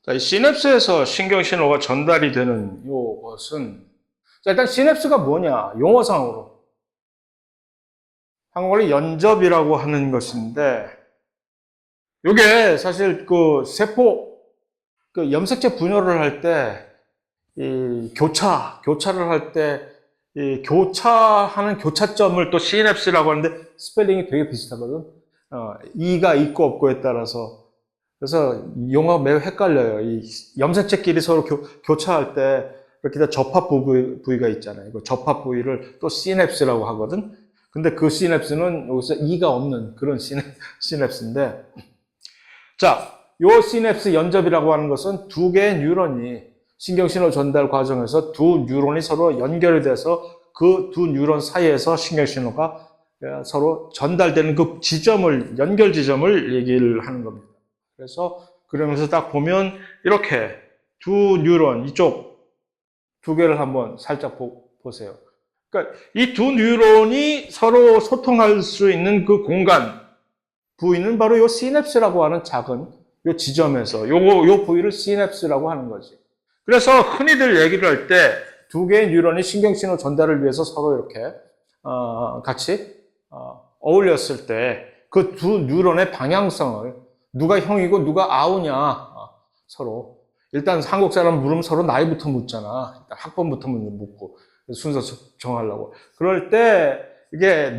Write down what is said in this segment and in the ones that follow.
자, 이 시냅스에서 신경신호가 전달이 되는 이것은, 자, 일단 시냅스가 뭐냐, 용어상으로. 한국어로 연접이라고 하는 것인데, 이게 사실 그 세포, 그 염색체 분열을 할 때, 이 교차를 할 때, 이 교차하는 교차점을 또 시냅스라고 하는데, 스펠링이 되게 비슷하거든. E가 있고 없고에 따라서. 그래서 용어가 매우 헷갈려요. 이 염색체끼리 서로 교차할 때 이렇게 접합 부위가 있잖아요. 그 접합 부위를 또 시냅스라고 하거든. 근데 그 시냅스는 여기서 E가 없는 그런 시냅스인데, 자, 요 시냅스 연접이라고 하는 것은 두 개의 뉴런이 신경신호 전달 과정에서 두 뉴런이 서로 연결이 돼서 그 두 뉴런 사이에서 신경신호가 서로 전달되는 그 지점을, 연결 지점을 얘기를 하는 겁니다. 그래서 그러면서 딱 보면 이렇게 두 뉴런, 이쪽 두 개를 한번 살짝 보세요. 그러니까 이 두 뉴런이 서로 소통할 수 있는 그 공간, 부위는 바로 요 시냅스라고 하는 작은 요 지점에서 요 부위를 시냅스라고 하는 거지. 그래서 흔히들 얘기를 할 때 두 개의 뉴런이 신경신호 전달을 위해서 서로 이렇게 같이 어울렸을 때 그 두 뉴런의 방향성을 누가 형이고 누가 아우냐 서로 일단 한국 사람 물으면 서로 나이부터 묻잖아. 일단 학번부터 묻고 순서 정하려고. 그럴 때 이게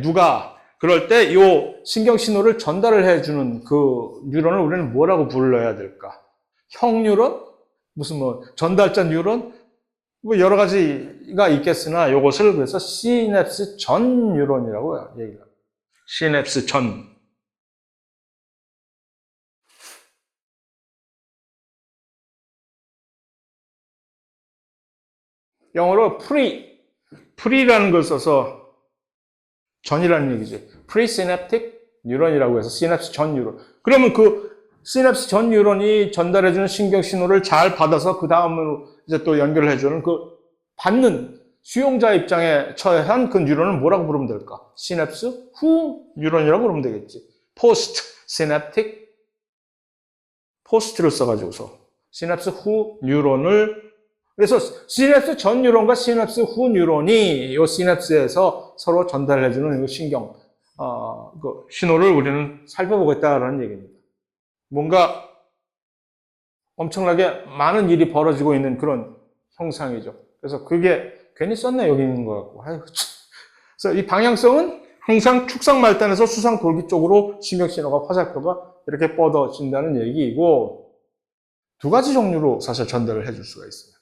그럴 때 요 신경 신호를 전달을 해주는 그 뉴런을 우리는 뭐라고 불러야 될까? 형 뉴런? 무슨 뭐 전달자 뉴런? 뭐 여러 가지가 있겠으나 요것을 그래서 시냅스 전 뉴런이라고 얘기합니다. 시냅스 전. 영어로 pre라는 걸 써서 전이라는 얘기지. 프리시냅틱 뉴런이라고 해서 시냅스 전 뉴런. 그러면 그 시냅스 전 뉴런이 전달해주는 신경 신호를 잘 받아서 그 다음으로 이제 또 연결을 해주는 그 받는 수용자 입장에 처한 그 뉴런을 뭐라고 부르면 될까? 시냅스 후 뉴런이라고 부르면 되겠지. 포스트 시냅틱 포스트를 써가지고서 시냅스 후 뉴런을 그래서 시냅스 전 뉴런과 시냅스 후 뉴런이 이 시냅스에서 서로 전달해주는 이 신경 그 신호를 우리는 살펴보겠다라는 얘기입니다. 뭔가 엄청나게 많은 일이 벌어지고 있는 그런 형상이죠. 그래서 그게 괜히 썼네 여기 있는 것 같고. 아이고, 그래서 이 방향성은 항상 축상 말단에서 수상 돌기 쪽으로 신경 신호가 화살표가 이렇게 뻗어진다는 얘기이고 두 가지 종류로 사실 전달을 해줄 수가 있어요.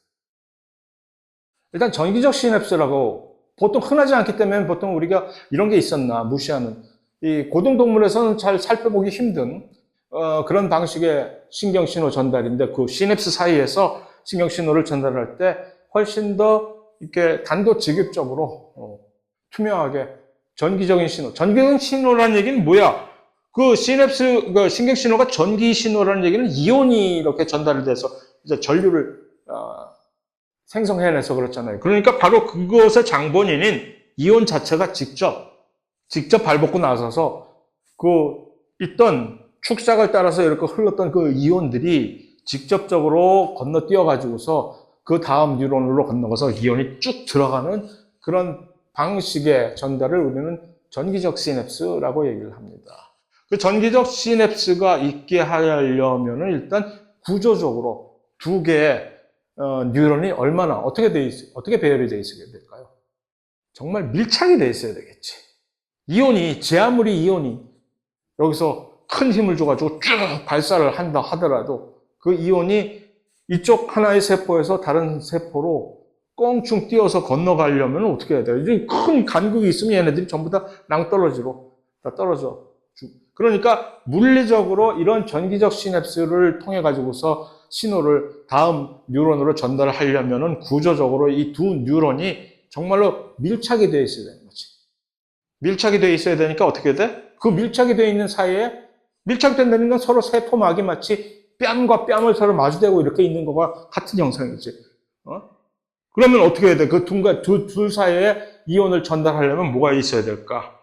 일단 전기적 시냅스라고 보통 흔하지 않기 때문에 보통 우리가 이런 게 있었나 무시하는 이 고등동물에서는 잘 살펴보기 힘든 그런 방식의 신경신호 전달인데 그 시냅스 사이에서 신경신호를 전달할 때 훨씬 더 이렇게 단도직입적으로 투명하게 전기적인 신호. 전기적인 신호라는 얘기는 뭐야? 그 시냅스 그 신경신호가 전기 신호라는 얘기는 이온이 이렇게 전달이 돼서 이제 전류를 생성해내서 그렇잖아요. 그러니까 바로 그것의 장본인인 이온 자체가 직접 발벗고 나서서 그 있던 축삭을 따라서 이렇게 흘렀던 그 이온들이 직접적으로 건너뛰어 가지고서 그 다음 뉴런으로 건너가서 이온이 쭉 들어가는 그런 방식의 전달을 우리는 전기적 시냅스라고 얘기를 합니다. 그 전기적 시냅스가 있게 하려면 일단 구조적으로 두 개의 뉴런이 얼마나 어떻게 배열이 돼 있어야 될까요? 정말 밀착이 돼 있어야 되겠지. 제 아무리 이온이 여기서 큰 힘을 줘가지고 쭉 발사를 한다 하더라도 그 이온이 이쪽 하나의 세포에서 다른 세포로 껑충 뛰어서 건너가려면 어떻게 해야 돼요? 큰 간극이 있으면 얘네들이 전부 다 낭떠러지로 다 떨어져. 그러니까 물리적으로 이런 전기적 시냅스를 통해 가지고서 신호를 다음 뉴런으로 전달하려면 구조적으로 이 두 뉴런이 정말로 밀착이 되어 있어야 되는 거지. 밀착이 되어 있어야 되니까 어떻게 돼? 그 밀착이 되어 있는 사이에 밀착된다는 건 서로 세포막이 마치 뺨과 뺨을 서로 마주대고 이렇게 있는 것과 같은 형상이지. 그러면 어떻게 해야 돼? 그 둘 사이에 이온을 전달하려면 뭐가 있어야 될까?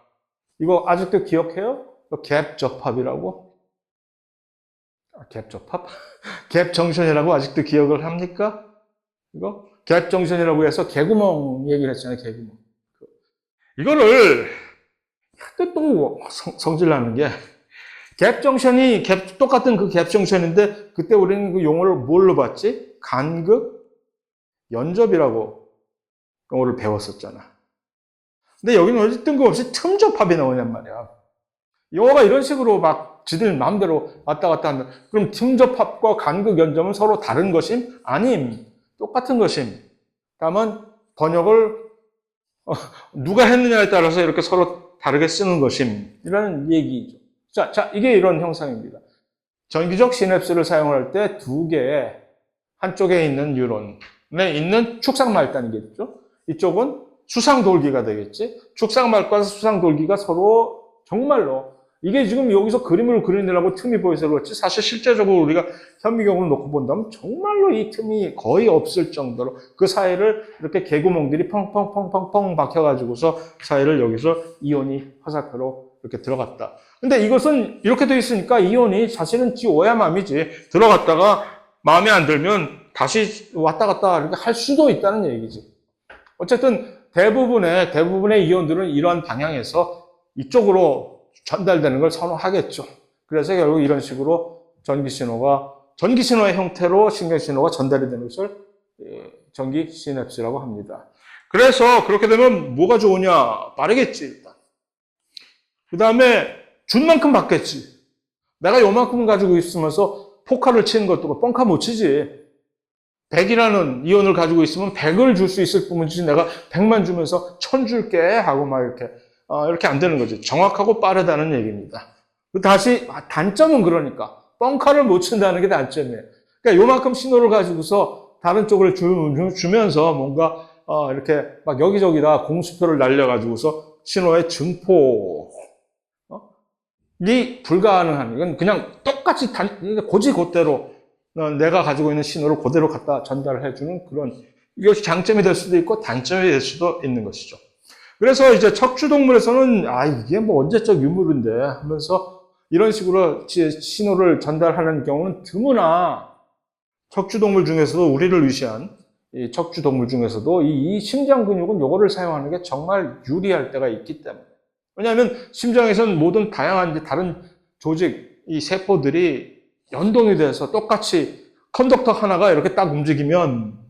이거 아직도 기억해요? 갭 접합이라고? 갭접합? 갭정션이라고 아직도 기억을 합니까? 이거? 갭정션이라고 해서 개구멍 얘기를 했잖아요, 개구멍. 이거를 또 성질 나는 게 갭정션이 똑같은 그 갭정션인데 그때 우리는 그 용어를 뭘로 봤지? 간극 연접이라고 용어를 배웠었잖아. 근데 여기는 어디 뜬금없이 틈접합이 나오냔 말이야. 용어가 이런 식으로 막 지들 마음대로 왔다 갔다 한다. 그럼 틈접합과 간극 연접은 서로 다른 것임? 아님. 똑같은 것임. 다만 번역을 누가 했느냐에 따라서 이렇게 서로 다르게 쓰는 것임. 이라는 얘기죠. 자, 이게 이런 형상입니다. 전기적 시냅스를 사용할 때 두 개의 한쪽에 있는 뉴런에 있는 축상말단이겠죠. 이쪽은 수상돌기가 되겠지. 축상말과 수상돌기가 서로 정말로 이게 지금 여기서 그림을 그리느라고 틈이 보여서 그렇지 사실 실제적으로 우리가 현미경을 놓고 본다면 정말로 이 틈이 거의 없을 정도로 그 사이를 이렇게 개구멍들이 펑펑펑펑펑 박혀가지고서 사이를 여기서 이온이 화살표로 이렇게 들어갔다. 근데 이것은 이렇게 돼 있으니까 이온이 사실은 지 오야 맘이지 들어갔다가 마음에 안 들면 다시 왔다 갔다 이렇게 할 수도 있다는 얘기지. 어쨌든 대부분의 이온들은 이러한 방향에서 이쪽으로 전달되는 걸 선호하겠죠. 그래서 결국 이런 식으로 전기 신호의 형태로 신경 신호가 전달이 되는 것을 전기 시냅스라고 합니다. 그래서 그렇게 되면 뭐가 좋으냐? 빠르겠지, 일단. 그 다음에 준 만큼 받겠지. 내가 요만큼 가지고 있으면서 포카를 치는 것도 뻥카 못 치지. 100이라는 이온을 가지고 있으면 100을 줄 수 있을 뿐이지 내가 100만 주면서 1000 줄게 하고 막 이렇게 안 되는 거지. 정확하고 빠르다는 얘기입니다. 다시 단점은 그러니까 뻥카를 못 친다는 게 단점이에요. 그러니까 요만큼 신호를 가지고서 다른 쪽을 주면서 뭔가 이렇게 막 여기저기다 공수표를 날려가지고서 신호의 증폭이 불가능한 이건 그냥 똑같이 고지곧대로 내가 가지고 있는 신호를 그대로 갖다 전달해주는 그런 이것이 장점이 될 수도 있고 단점이 될 수도 있는 것이죠. 그래서 이제 척추동물에서는 이게 뭐 언제적 유물인데 하면서 이런 식으로 신호를 전달하는 경우는 드무나 척추동물 중에서도 우리를 위시한 이 척추동물 중에서도 이 심장 근육은 요거를 사용하는 게 정말 유리할 때가 있기 때문에 왜냐하면 심장에서는 모든 다양한 다른 조직 이 세포들이 연동이 돼서 똑같이 컨덕터 하나가 이렇게 딱 움직이면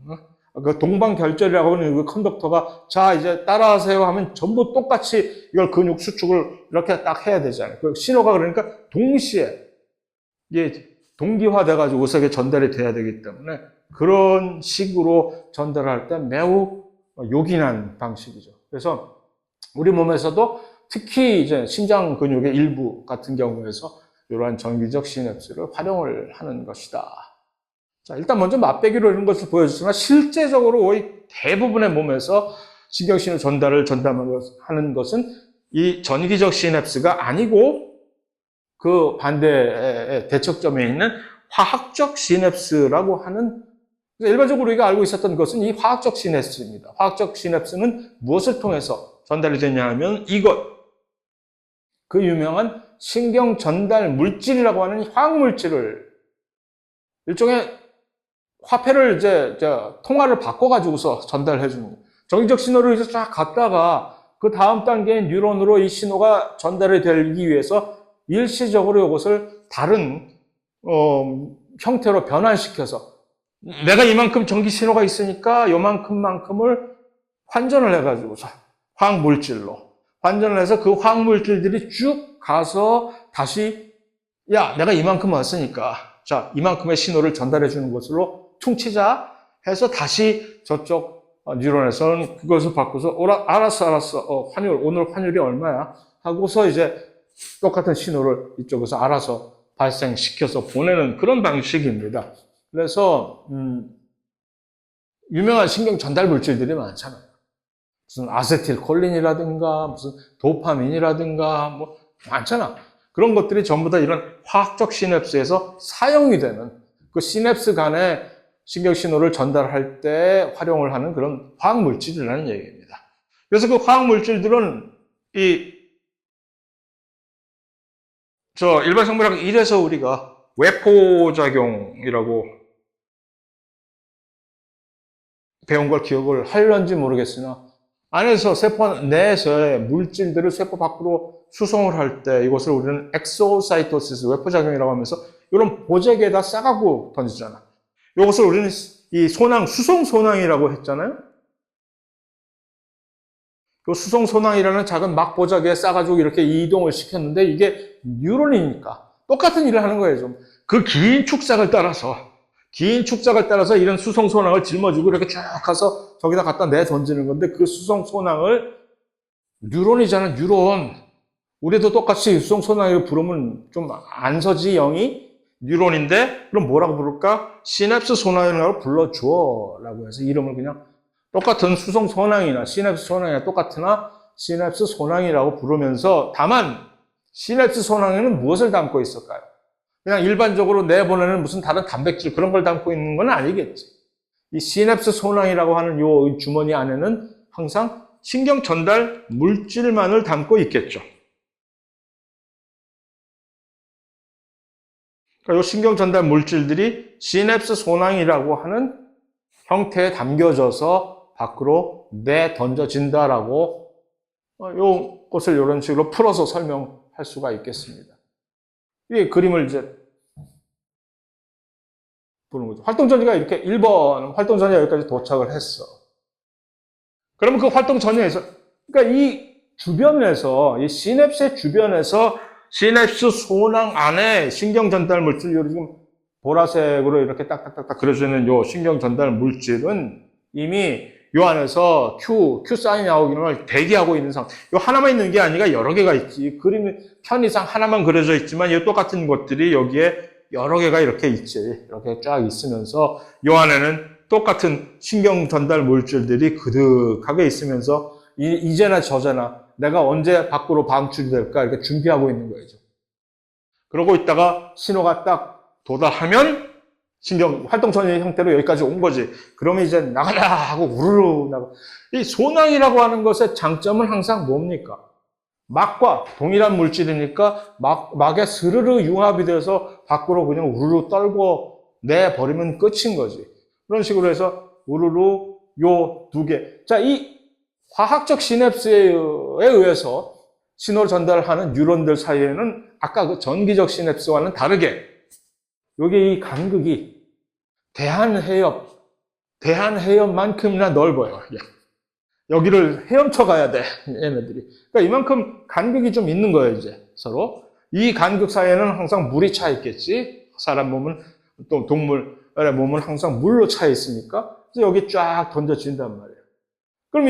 그 동방결절이라고 하는 그 컨덕터가 자 이제 따라하세요 하면 전부 똑같이 이걸 근육 수축을 이렇게 딱 해야 되잖아요. 그 신호가 그러니까 동시에 이게 동기화돼 가지고 우석에 전달이 돼야 되기 때문에 그런 식으로 전달할 때 매우 요긴한 방식이죠. 그래서 우리 몸에서도 특히 이제 심장 근육의 일부 같은 경우에서 이러한 전기적 시냅스를 활용을 하는 것이다. 자, 일단 먼저 맛배기로 이런 것을 보여줬으나 실제적으로 거의 대부분의 몸에서 신경신호 전달을 전담하는 것은 이 전기적 시냅스가 아니고 그 반대의 대척점에 있는 화학적 시냅스라고 하는 일반적으로 우리가 알고 있었던 것은 이 화학적 시냅스입니다. 화학적 시냅스는 무엇을 통해서 전달이 되냐 하면 그 유명한 신경 전달 물질이라고 하는 화학물질을 일종의 화폐를 통화를 바꿔가지고서 전달해 주는 거예요. 정기적 신호를 이제 쫙 갔다가 그 다음 단계의 뉴런으로 이 신호가 전달이 되기 위해서 일시적으로 이것을 다른, 형태로 변환시켜서 내가 이만큼 전기 신호가 있으니까 요만큼만큼을 환전을 해가지고서 화학물질로 환전을 해서 그 화학물질들이 쭉 가서 다시 내가 이만큼 왔으니까 자 이만큼의 신호를 전달해 주는 것으로 퉁치자 해서 다시 저쪽 뉴런에서는 그것을 바꿔서 알았어 오늘 환율이 얼마야 하고서 이제 똑같은 신호를 이쪽에서 알아서 발생시켜서 보내는 그런 방식입니다. 그래서 유명한 신경 전달 물질들이 많잖아요. 무슨 아세틸콜린이라든가 무슨 도파민이라든가 뭐 많잖아. 그런 것들이 전부 다 이런 화학적 시냅스에서 사용이 되는 그 시냅스 간의 신경신호를 전달할 때 활용을 하는 그런 화학물질이라는 얘기입니다. 그래서 그 화학물질들은 일반 생물학 1에서 우리가 외포작용이라고 배운 걸 기억을 하려는지 모르겠으나 안에서 세포 내에서의 물질들을 세포 밖으로 수송을 할 때 이것을 우리는 엑소사이토시스, 외포작용이라고 하면서 이런 보재기에다 싸가고 던지잖아. 이것을 우리는 이 소낭, 수송소낭이라고 했잖아요. 그 수송소낭이라는 작은 막보자기에 싸가지고 이렇게 이동을 시켰는데 이게 뉴런이니까 똑같은 일을 하는 거예요. 좀 그 긴 축작을 따라서 이런 수송소낭을 짊어지고 이렇게 쭉 가서 저기다 갖다 내 던지는 건데 그 수송소낭을 뉴런이잖아, 뉴런. 우리도 똑같이 수송소낭을 부르면 좀 안 서지, 영이? 뉴런인데 그럼 뭐라고 부를까? 시냅스 소낭이라고 불러줘 라고 해서 이름을 그냥 똑같은 수송소낭이나 시냅스 소낭이나 똑같으나 시냅스 소낭이라고 부르면서 다만 시냅스 소낭에는 무엇을 담고 있을까요? 그냥 일반적으로 내보내는 무슨 다른 단백질 그런 걸 담고 있는 건 아니겠지. 이 시냅스 소낭이라고 하는 이 주머니 안에는 항상 신경 전달 물질만을 담고 있겠죠. 그러니까 이 신경 전달 물질들이 시냅스 소낭이라고 하는 형태에 담겨져서 밖으로 내던져진다라고 이것을 이런 식으로 풀어서 설명할 수가 있겠습니다. 이 그림을 이제 보는 거죠. 활동전이가 이렇게 1번 활동전이가 여기까지 도착을 했어. 그러면 그 활동전이에서 그러니까 이 주변에서 이 시냅스의 주변에서 시냅스 소낭 안에 신경 전달 물질 지금 보라색으로 이렇게 딱딱딱딱 그려지는 요 신경 전달 물질은 이미 요 안에서 Q 사인이 나오기는 걸 대기하고 있는 상태. 요 하나만 있는 게 아니라 여러 개가 있지. 그림이 편의상 하나만 그려져 있지만 이 똑같은 것들이 여기에 여러 개가 이렇게 있지. 이렇게 쫙 있으면서 요 안에는 똑같은 신경 전달 물질들이 그득하게 있으면서 이제나 저제나 내가 언제 밖으로 방출이 될까 이렇게 준비하고 있는 거죠. 그러고 있다가 신호가 딱 도달하면 신경 활동전의 형태로 여기까지 온 거지. 그러면 이제 나가라 하고 우르르 나가. 이 소낭이라고 하는 것의 장점은 항상 뭡니까? 막과 동일한 물질이니까 막에 스르르 융합이 돼서 밖으로 그냥 우르르 떨고 내버리면 끝인 거지. 그런 식으로 해서 우르르 요 두 개. 자, 이 화학적 시냅스에 의해서 신호를 전달하는 뉴런들 사이에는 아까 그 전기적 시냅스와는 다르게 여기 이 간극이 대한해협만큼이나 넓어요. 여기를 헤엄쳐 가야 돼, 얘네들이. 그러니까 이만큼 간극이 좀 있는 거예요, 이제 서로. 이 간극 사이에는 항상 물이 차 있겠지. 사람 몸은 또 동물의 몸은 항상 물로 차 있으니까 여기 쫙 던져진단 말이에요. 그럼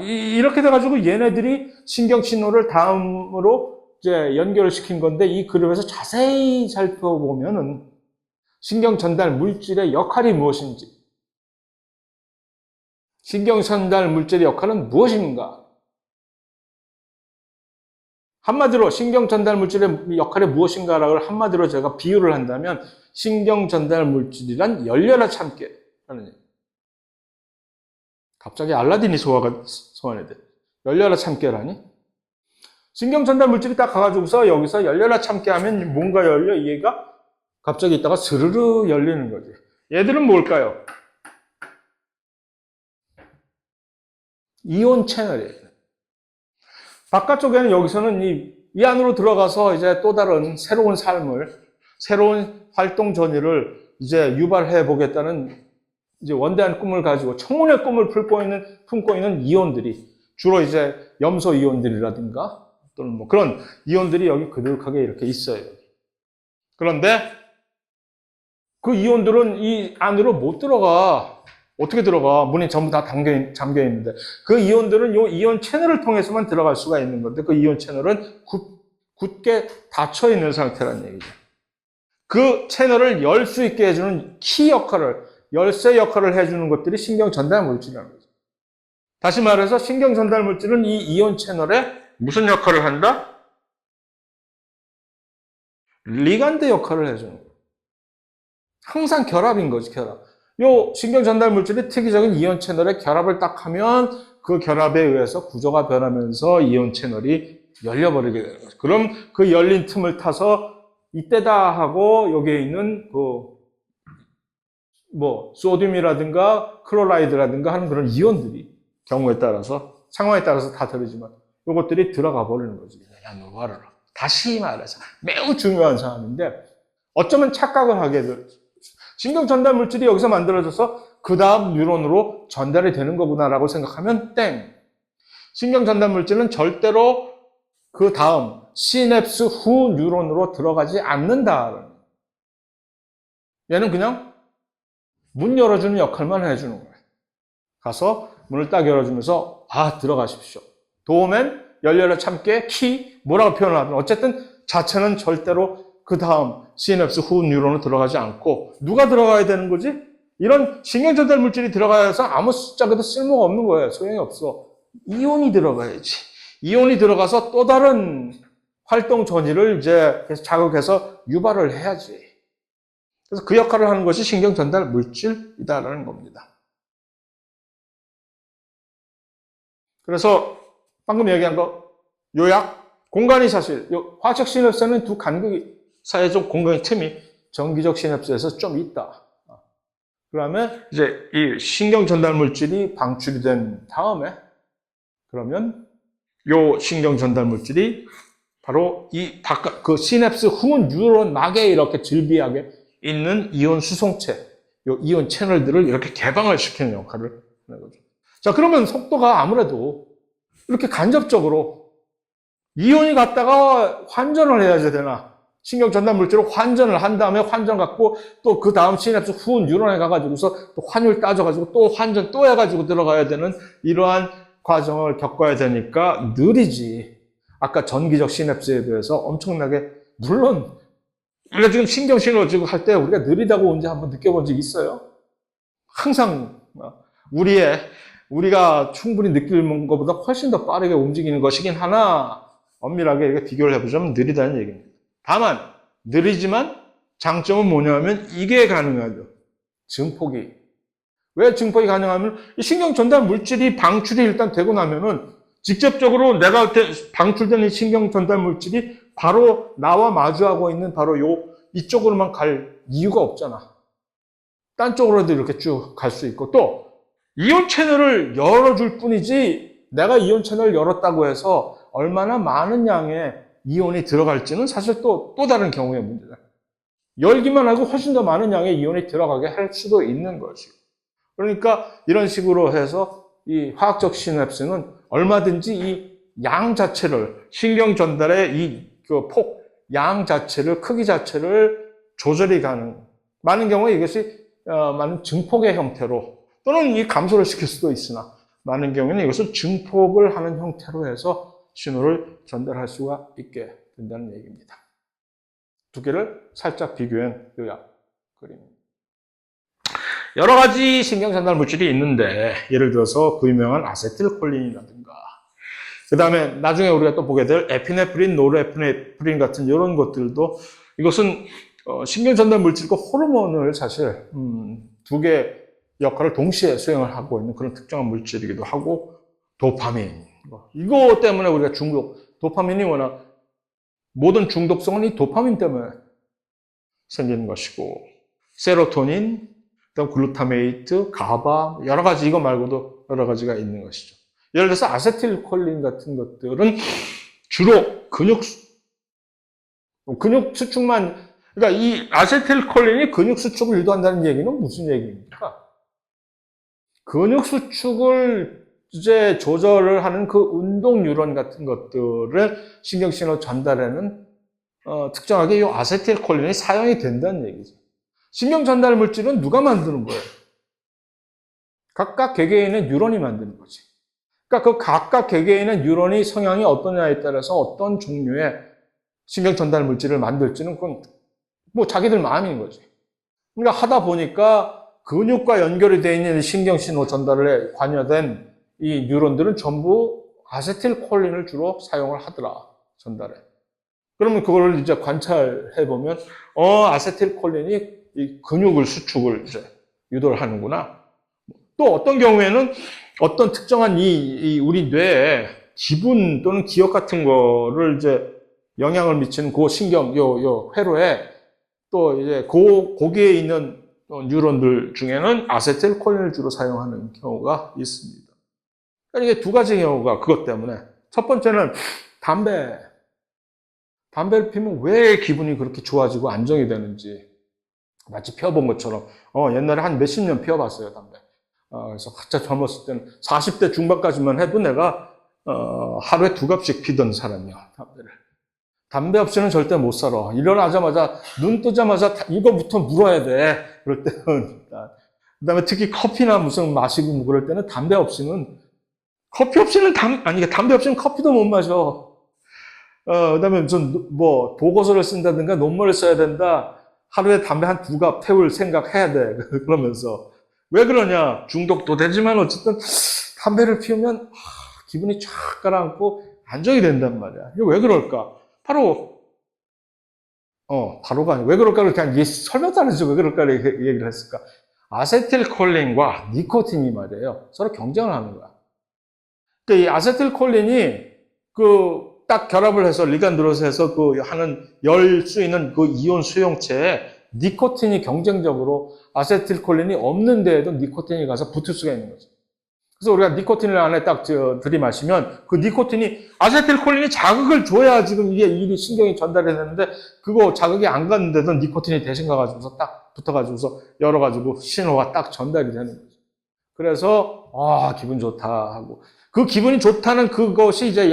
이렇게 돼가지고 얘네들이 신경 신호를 다음으로 이제 연결을 시킨 건데 이 그림에서 자세히 살펴보면은 신경 전달 물질의 역할이 무엇인지, 신경 전달 물질의 역할은 무엇인가? 한마디로 신경 전달 물질의 역할이 무엇인가를 한마디로 제가 비유를 한다면 신경 전달 물질이란 열려라 참깨라는 얘기. 갑자기 알라딘이 소환이 돼. 열려라 참깨라니? 신경 전달 물질이 딱 가가지고서 여기서 열려라 참깨 하면 뭔가 열려? 얘가 갑자기 있다가 스르르 열리는 거지. 얘들은 뭘까요? 이온 채널이에요. 바깥쪽에는 여기서는 이 안으로 들어가서 이제 또 다른 새로운 새로운 활동 전이를 이제 유발해 보겠다는 이제 원대한 꿈을 가지고 청운의 꿈을 품고 있는 이온들이 주로 이제 염소 이온들이라든가 또는 뭐 그런 이온들이 여기 그득하게 이렇게 있어요. 그런데 그 이온들은 이 안으로 못 들어가. 어떻게 들어가? 문이 전부 다 잠겨 있는데. 그 이온들은 이 이온 채널을 통해서만 들어갈 수가 있는 건데 그 이온 채널은 굳게 닫혀 있는 상태라는 얘기죠. 그 채널을 열 수 있게 해주는 열쇠 역할을 해주는 것들이 신경 전달 물질이라는 거죠. 다시 말해서 신경 전달 물질은 이 이온 채널에 무슨 역할을 한다? 리간드 역할을 해주는 거예요. 항상 결합인 거지, 결합. 요 신경 전달 물질이 특이적인 이온 채널에 결합을 딱 하면 그 결합에 의해서 구조가 변하면서 이온 채널이 열려버리게 되는 거죠. 그럼 그 열린 틈을 타서 이때다 하고 여기에 있는 소듐이라든가 클로라이드라든가 하는 그런 이온들이 경우에 따라서 상황에 따라서 다 다르지만 이것들이 들어가 버리는 거지. 노화를. 다시 말해서 매우 중요한 사안인데 어쩌면 착각을 하게 돼. 신경 전달 물질이 여기서 만들어져서 그 다음 뉴런으로 전달이 되는 거구나라고 생각하면 땡. 신경 전달 물질은 절대로 그 다음 시냅스 후 뉴런으로 들어가지 않는다. 얘는 그냥 문 열어주는 역할만 해주는 거예요. 가서 문을 딱 열어주면서 들어가십시오. 도어맨, 열려라 참깨, 키, 뭐라고 표현하든 어쨌든 자체는 절대로 그 다음 시냅스 후 뉴런으로 들어가지 않고 누가 들어가야 되는 거지? 이런 신경 전달 물질이 들어가서 아무 숫자가도 쓸모가 없는 거예요. 소용이 없어. 이온이 들어가야지. 이온이 들어가서 또 다른 활동 전이를 이제 자극해서 유발을 해야지. 그래서 그 역할을 하는 것이 신경 전달 물질이다라는 겁니다. 그래서 방금 얘기한 거 요약, 공간이 사실 화학적 시냅스는 두 간극이 사이에 좀 공간의 틈이 정기적 시냅스에서 좀 있다. 그러면 이제 이 신경 전달 물질이 방출이 된 다음에 그러면 요 신경 전달 물질이 바로 그 시냅스 후 뉴런 막에 이렇게 즐비하게 있는 이온 수송체, 요 이온 채널들을 이렇게 개방을 시키는 역할을 하는 거죠. 자, 그러면 속도가 아무래도 이렇게 간접적으로 이온이 갔다가 환전을 해야 되나? 신경 전달 물질을 환전을 한 다음에 환전 갖고 또 그 다음 시냅스 후 뉴런에 가가지고서 또 환율 따져가지고 또 환전 또 해가지고 들어가야 되는 이러한 과정을 겪어야 되니까 느리지. 아까 전기적 시냅스에 대해서 엄청나게, 물론 우리가 지금 신경신호 지금 할 때 우리가 느리다고 언제 한번 느껴본 적 있어요? 항상 우리가 충분히 느끼는 것보다 훨씬 더 빠르게 움직이는 것이긴 하나 엄밀하게 이렇게 비교를 해보자면 느리다는 얘기입니다. 다만 느리지만 장점은 뭐냐면 이게 가능하죠. 증폭이. 왜 증폭이 가능하면 이 신경 전달 물질이 방출이 일단 되고 나면은 직접적으로 내가 방출된 이 신경 전달 물질이 바로 나와 마주하고 있는 바로 이쪽으로만 갈 이유가 없잖아. 딴 쪽으로도 이렇게 쭉 갈 수 있고 또 이온 채널을 열어줄 뿐이지 내가 이온 채널을 열었다고 해서 얼마나 많은 양의 이온이 들어갈지는 사실 또 다른 경우의 문제다. 열기만 하고 훨씬 더 많은 양의 이온이 들어가게 할 수도 있는 것이고. 그러니까 이런 식으로 해서 이 화학적 시냅스는 얼마든지 이 양 자체를, 신경 전달의 양 자체를, 크기 자체를 조절이 가능. 많은 경우에 이것이 많은 증폭의 형태로 또는 이 감소를 시킬 수도 있으나 많은 경우에는 이것을 증폭을 하는 형태로 해서 신호를 전달할 수가 있게 된다는 얘기입니다. 두 개를 살짝 비교한 요약 그림입니다. 여러 가지 신경 전달 물질이 있는데 예를 들어서 그 유명한 아세틸콜린이라든가 그 다음에 나중에 우리가 또 보게 될 에피네프린, 노르에피네프린 같은 이런 것들도 이것은 신경 전달 물질과 호르몬을 사실 두 개 역할을 동시에 수행을 하고 있는 그런 특정한 물질이기도 하고 도파민 이거 때문에 우리가 도파민이 워낙 모든 중독성은 이 도파민 때문에 생기는 것이고 세로토닌, 그다음 글루타메이트, 가바 여러 가지 이거 말고도 여러 가지가 있는 것이죠. 예를 들어서 아세틸콜린 같은 것들은 주로 근육 수축만 그러니까 이 아세틸콜린이 근육 수축을 유도한다는 얘기는 무슨 얘기입니까? 근육 수축을 이제 조절을 하는 그 운동 뉴런 같은 것들을 신경신호 전달에는 특정하게 이 아세틸콜린이 사용이 된다는 얘기죠. 신경 전달 물질은 누가 만드는 거예요? 각각 개개인의 뉴런이 만드는 거지. 그러니까 그 각각 개개인의 뉴런이 성향이 어떠냐에 따라서 어떤 종류의 신경 전달 물질을 만들지는 그건 뭐 자기들 마음인 거지. 그러니까 하다 보니까 근육과 연결이 되어 있는 신경신호 전달에 관여된 이 뉴런들은 전부 아세틸콜린을 주로 사용을 하더라, 전달에. 그러면 그걸 이제 관찰해 보면, 아세틸콜린이 이 근육을 수축을 이제 유도를 하는구나. 또 어떤 경우에는 어떤 특정한 우리 뇌에 기분 또는 기억 같은 거를 이제 영향을 미치는 그 신경, 요 회로에 또 이제 거기에 있는 뉴런들 중에는 아세틸콜린을 주로 사용하는 경우가 있습니다. 그러니까 이게 두 가지 경우가 그것 때문에. 첫 번째는 담배를 피우면 왜 기분이 그렇게 좋아지고 안정이 되는지. 마치 피워본 것처럼, 옛날에 한 몇십 년 피워봤어요, 담배. 그래서 한참 젊었을 때는 40대 중반까지만 해도 내가, 하루에 2갑씩 피던 사람이야, 담배를. 담배 없이는 절대 못 살아. 일어나자마자, 눈 뜨자마자 이거부터 물어야 돼. 그럴 때는. 그 다음에 특히 커피나 무슨 마시고 뭐 그럴 때는 담배 없이는, 담배 없이는 커피도 못 마셔. 그 다음에 무슨, 보고서를 쓴다든가 논문을 써야 된다. 하루에 담배 한 2갑 태울 생각해야 돼. 그러면서. 왜 그러냐? 중독도 되지만 어쨌든 담배를 피우면 기분이 쫙 가라앉고 안정이 된단 말이야. 이게 왜 그럴까? 바로가 아니고 왜 그럴까를 그냥 설명도 안 해줘. 왜 그럴까를 얘기를 했을까? 아세틸콜린과 니코틴이 말이에요. 서로 경쟁을 하는 거야. 그러니까 이 아세틸콜린이 딱 결합을 해서 리간드로서 해서 하는 열 수 있는 그 이온 수용체에 니코틴이 경쟁적으로 아세틸콜린이 없는 데에도 니코틴이 가서 붙을 수가 있는 거죠. 그래서 우리가 니코틴을 안에 딱 들이마시면 그 니코틴이 아세틸콜린이 자극을 줘야 지금 이게 이 신경이 전달이 되는데 그거 자극이 안 갔는데도 니코틴이 대신 가가지고서 딱 붙어가지고서 열어가지고 신호가 딱 전달이 되는 거죠. 그래서 기분 좋다 하고 그 기분이 좋다는 그것이 이제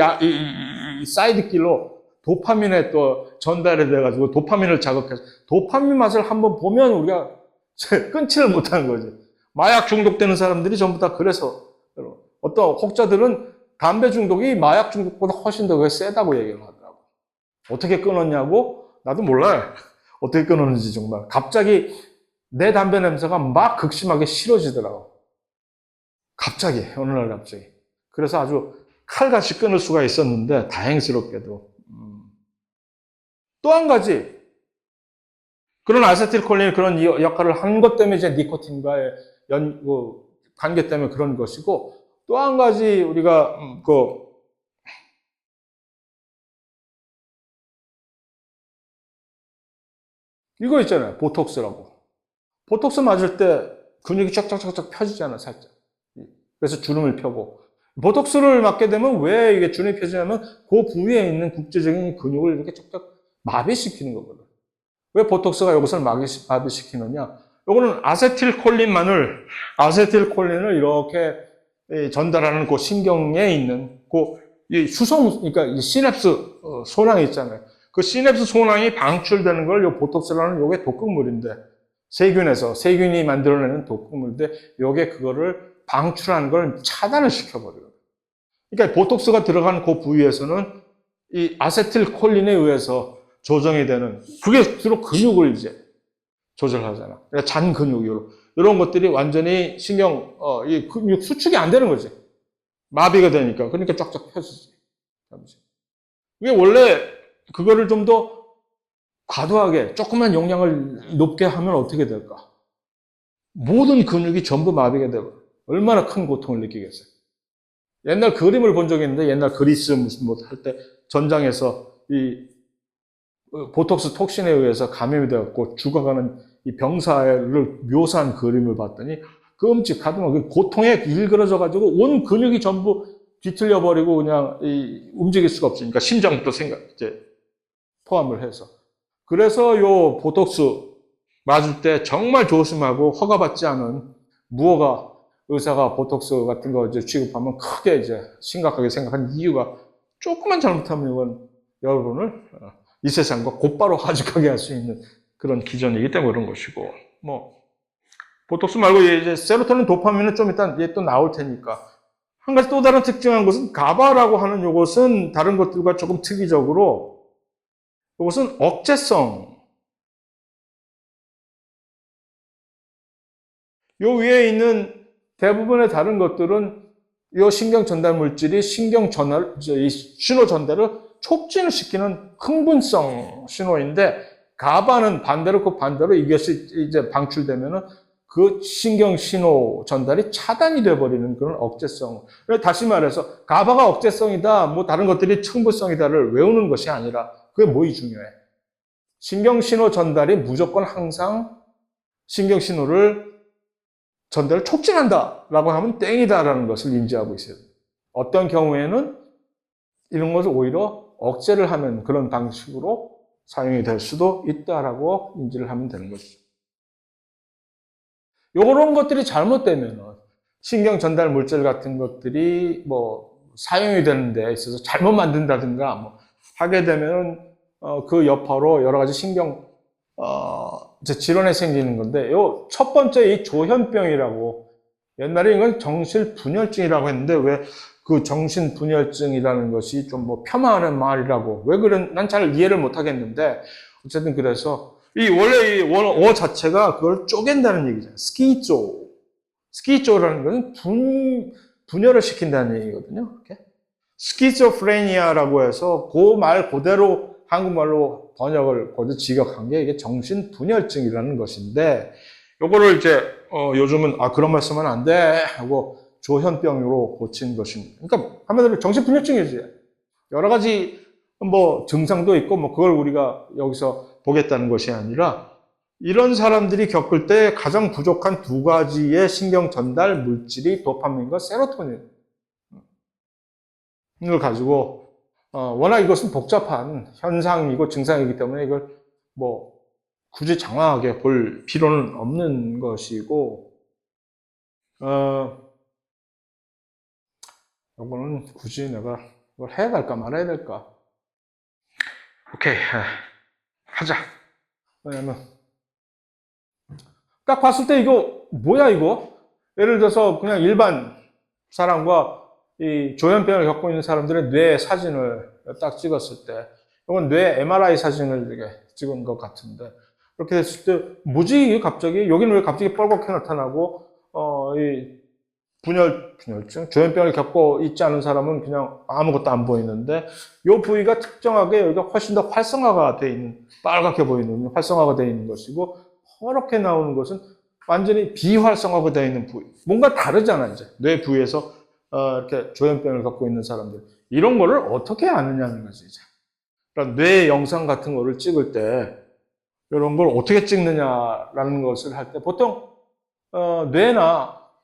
사이드길로 도파민에 또 전달이 돼가지고 도파민을 자극해서 도파민 맛을 한번 보면 우리가 끊지를 못하는 거지. 마약 중독되는 사람들이 전부 다 그래서 어떤 혹자들은 담배 중독이 마약 중독보다 훨씬 더 세다고 얘기를 하더라고. 어떻게 끊었냐고? 나도 몰라요. 어떻게 끊었는지 정말. 갑자기 내 담배 냄새가 막 극심하게 싫어지더라고. 갑자기, 어느 날 갑자기. 그래서 아주 칼같이 끊을 수가 있었는데 다행스럽게도. 또 한 가지 그런 아세틸콜린이 그런 역할을 하는 것 때문에 이제 니코틴과의 관계 때문에 그런 것이고 또 한 가지 우리가 이거 있잖아요. 보톡스라고. 보톡스 맞을 때 근육이 쫙쫙쫙쫙 펴지잖아, 살짝. 그래서 주름을 펴고. 보톡스를 맞게 되면 왜 이게 주름이 펴지냐면 그 부위에 있는 국제적인 근육을 이렇게 쫙쫙 마비시키는 거거든. 왜 보톡스가 이것을 마비시키느냐? 이거는 아세틸콜린을 이렇게 전달하는 그 신경에 있는 이 그러니까 이 시냅스 소낭이 있잖아요. 그 시냅스 소낭이 방출되는 걸 이 보톡스라는 요게 독극물인데 세균이 만들어내는 독극물인데 요게 그거를 방출하는 걸 차단을 시켜버려요. 그러니까 보톡스가 들어간 그 부위에서는 이 아세틸콜린에 의해서 조정이 되는 그게 주로 근육을 이제 조절하잖아. 그러니까 잔 근육 이런 것들이 완전히 이 근육 수축이 안 되는 거지. 마비가 되니까 그러니까 쫙쫙 펴지지. 이게 원래 그거를 좀 더 과도하게 조금만 용량을 높게 하면 어떻게 될까? 모든 근육이 전부 마비가 되고 얼마나 큰 고통을 느끼겠어요. 옛날 그림을 본 적이 있는데 옛날 그리스 무슨 할 때 전장에서 이 보톡스 톡신에 의해서 감염이 되었고 죽어가는 이 병사를 묘사한 그림을 봤더니 끔찍하더만 고통에 일그러져 가지고 온 근육이 전부 뒤틀려 버리고 그냥 움직일 수가 없으니까 심장부터 이제 포함을 해서 그래서 요 보톡스 맞을 때 정말 조심하고 허가받지 않은 무허가 의사가 보톡스 같은 거 이제 취급하면 크게 이제 심각하게 생각한 이유가 조금만 잘못하면 이건 여러분을 이 세상과 곧바로 하직하게 할 수 있는 그런 기전이기 때문에 그런 것이고, 보톡스 말고 이제 세로토닌, 도파민은 좀 이따 또 나올 테니까. 한 가지 또 다른 특징한 것은 가바라고 하는 이것은 다른 것들과 조금 특이적으로 이것은 억제성. 요 위에 있는 대부분의 다른 것들은 이 신경 전달 물질이 신경 신호 전달을 촉진을 시키는 흥분성 신호인데 가바는 반대로 이것이 이제 방출되면은 그 신경 신호 전달이 차단이 돼버리는 그런 억제성. 다시 말해서 가바가 억제성이다, 다른 것들이 흥분성이다를 외우는 것이 아니라 그게 뭐이 중요해? 신경신호 전달이 무조건 항상 신경신호를 전달을 촉진한다라고 하면 땡이다라는 것을 인지하고 있어요. 어떤 경우에는 이런 것을 오히려 억제를 하는 그런 방식으로 사용이 될 수도 있다라고 인지를 하면 되는 것이죠. 이런 것들이 잘못되면 신경 전달 물질 같은 것들이 뭐 사용이 되는 데 있어서 잘못 만든다든가 뭐 하게 되면 그 여파로 여러 가지 신경 질환이 생기는 건데 요 첫 번째 이 조현병이라고 옛날에 이건 정신분열증이라고 했는데 왜 그 정신분열증이라는 것이 좀 뭐 폄하하는 말이라고 왜 그런 난 잘 이해를 못 하겠는데 어쨌든 그래서 이 원래 이 원어 자체가 그걸 쪼갠다는 얘기잖아요. 스키조라는 것은 분열을 시킨다는 얘기거든요. 이렇게. 스키조프레니아라고 해서 그 말 그대로 한국말로 번역을 거기서 직역한 게 이게 정신분열증이라는 것인데 요거를 이제 요즘은 그런 말 쓰면 안 돼 하고 조현병으로 고친 것입니다. 그러니까 한마디로 정신분열증이지. 여러 가지 뭐 증상도 있고 뭐 그걸 우리가 여기서 보겠다는 것이 아니라 이런 사람들이 겪을 때 가장 부족한 두 가지의 신경 전달 물질이 도파민과 세로토닌을 가지고 워낙 이것은 복잡한 현상이고 증상이기 때문에 이걸 뭐 굳이 장황하게 볼 필요는 없는 것이고 이거는 굳이 내가 이걸 해야 될까 말아야 될까? 오케이 하자. 왜냐면 딱 봤을 때 이거 뭐야 이거? 예를 들어서 그냥 일반 사람과 이 조현병을 겪고 있는 사람들의 뇌 사진을 딱 찍었을 때 이건 뇌 MRI 사진을 이렇게 찍은 것 같은데 그렇게 됐을 때 뭐지 갑자기 여기는 왜 갑자기 뻘겋게 나타나고 이 분열증, 조현병을 겪고 있지 않은 사람은 그냥 아무것도 안 보이는데 이 부위가 특정하게 여기가 훨씬 더 활성화가 되어 있는 빨갛게 보이는 활성화가 되어 있는 것이고 허렇게 나오는 것은 완전히 비활성화가 되어 있는 부위. 뭔가 다르잖아 이제 뇌 부위에서 이렇게 조현병을 갖고 있는 사람들 이런 거를 어떻게 아느냐는 거지 이제. 그러니까 뇌 영상 같은 거를 찍을 때 이런 걸 어떻게 찍느냐라는 것을 할 때 보통